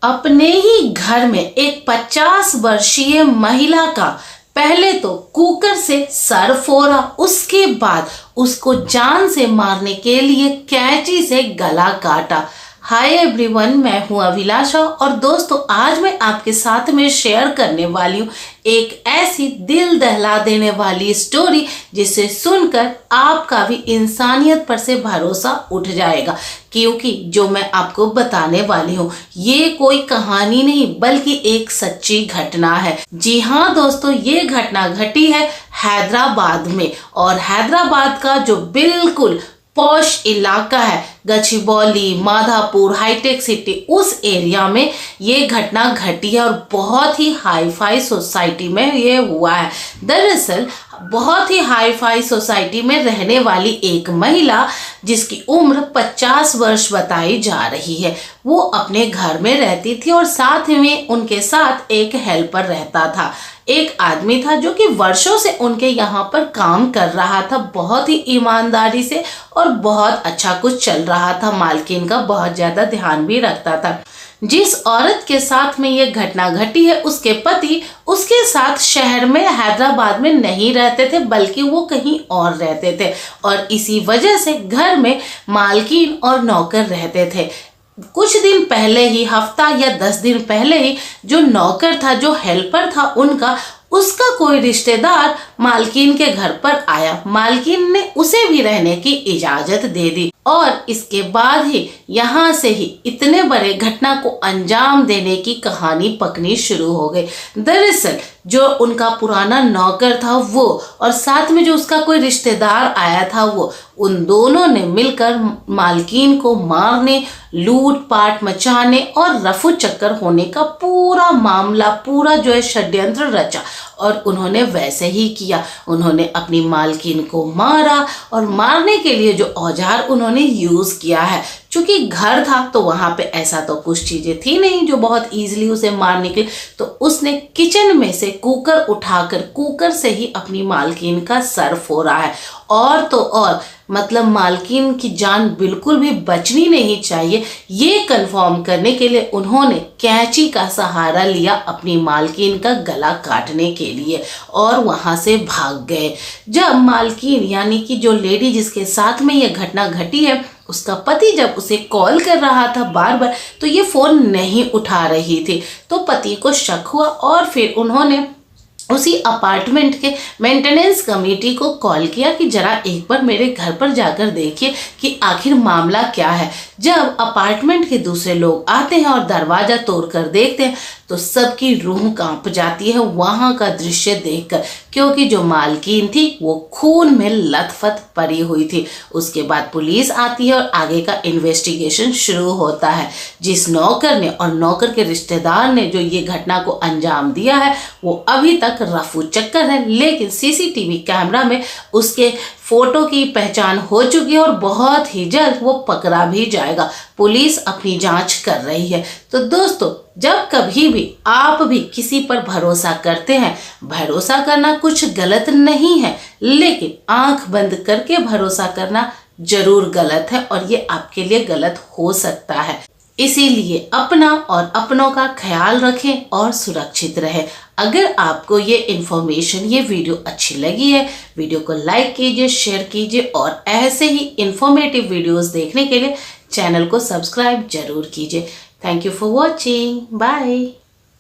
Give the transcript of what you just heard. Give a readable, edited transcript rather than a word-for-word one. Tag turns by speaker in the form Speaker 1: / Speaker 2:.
Speaker 1: अपने ही घर में एक 50 वर्षीय महिला का पहले तो कुकर से सर फोड़ा, उसके बाद उसको जान से मारने के लिए कैंची से गला काटा। हाय एवरीवन, मैं हूं अभिलाषा और दोस्तों आज मैं आपके साथ में शेयर करने वाली हूं एक ऐसी दिल दहला देने वाली स्टोरी जिसे सुनकर आपका भी इंसानियत पर से भरोसा उठ जाएगा। क्योंकि जो मैं आपको बताने वाली हूँ ये कोई कहानी नहीं बल्कि एक सच्ची घटना है। जी हाँ दोस्तों, ये घटना घटी है हैदराबाद में, और हैदराबाद का जो बिल्कुल पॉश इलाका है गचिबौली, माधापुर, हाईटेक सिटी, उस एरिया में ये घटना घटी है और बहुत ही हाई फाई सोसाइटी में ये हुआ है। दरअसल बहुत ही हाई फाई सोसाइटी में रहने वाली एक महिला जिसकी उम्र 50 वर्ष बताई जा रही है, वो अपने घर में रहती थी और साथ में उनके साथ एक हेल्पर रहता था। एक आदमी था जो कि वर्षों से उनके यहाँ पर काम कर रहा था, बहुत ही ईमानदारी से और बहुत अच्छा कुछ चल रहा था। मालकिन का बहुत ज्यादा ध्यान भी रखता था। जिस औरत के साथ में ये घटना घटी है उसके पति उसके साथ शहर में हैदराबाद में नहीं रहते थे बल्कि वो कहीं और रहते थे, और इसी वजह से घर में मालकिन और नौकर रहते थे। कुछ दिन पहले ही, हफ्ता या 10 दिन पहले ही, जो नौकर था, जो हेल्पर था उनका, उसका कोई रिश्तेदार मालकिन के घर पर आया। मालकिन ने उसे भी रहने की इजाजत दे दी और इसके बाद ही यहाँ से ही इतने बड़े घटना को अंजाम देने की कहानी पकनी शुरू हो गई। दरअसल जो उनका पुराना नौकर था वो और साथ में जो उसका कोई रिश्तेदार आया था वो, उन दोनों ने मिलकर मालकिन को मारने, लूट पाट मचाने और रफू चक्कर होने का पूरा मामला, पूरा जो है षड्यंत्र रचा और उन्होंने वैसे ही किया। उन्होंने अपनी मालकिन को मारा और मारने के लिए जो औजार उन्होंने यूज किया है, चूंकि घर था तो वहां पे ऐसा तो कुछ चीजें थी नहीं जो बहुत इजीली उसे मार निकले, तो उसने किचन में से कुकर उठाकर कुकर से ही अपनी मालकिन का सर फोड़ा है। और तो और मतलब मालकिन की जान बिल्कुल भी बचनी नहीं चाहिए, ये कंफर्म करने के लिए उन्होंने कैंची का सहारा लिया अपनी मालकिन का गला काटने के लिए और वहां से भाग गए। जब मालकिन यानी कि जो लेडी जिसके साथ में ये घटना घटी है, उसका पति जब उसे कॉल कर रहा था बार बार तो ये फोन नहीं उठा रही थी, तो पति को शक हुआ और फिर उन्होंने उसी अपार्टमेंट के मेंटेनेंस कमेटी को कॉल किया कि जरा एक बार मेरे घर पर जाकर देखिए कि आखिर मामला क्या है। जब अपार्टमेंट के दूसरे लोग आते हैं और दरवाजा तोड़कर देखते हैं तो सबकी रूह कांप जाती है वहां का दृश्य देखकर, क्योंकि जो मालकिन थी वो खून में लथपथ पड़ी हुई थी। उसके बाद पुलिस आती है और आगे का इन्वेस्टिगेशन शुरू होता है। जिस नौकर ने और नौकर के रिश्तेदार ने जो ये घटना को अंजाम दिया है वो अभी तक रफू चक्कर है, लेकिन सीसीटीवी कैमरा में उसके फोटो की पहचान हो चुकी है और बहुत ही जल्द वो पकड़ा भी जाएगा। पुलिस अपनी जांच कर रही है। तो दोस्तों, जब कभी भी आप भी किसी पर भरोसा करते हैं, भरोसा करना कुछ गलत नहीं है, लेकिन आंख बंद करके भरोसा करना जरूर गलत है और ये आपके लिए गलत हो सकता है। इसीलिए अपना और अपनों का ख्याल रखें और सुरक्षित रहें। अगर आपको ये इन्फॉर्मेशन, ये वीडियो अच्छी लगी है, वीडियो को लाइक कीजिए, शेयर कीजिए और ऐसे ही इंफॉर्मेटिव वीडियोस देखने के लिए चैनल को सब्सक्राइब जरूर कीजिए। Thank you for watching. Bye.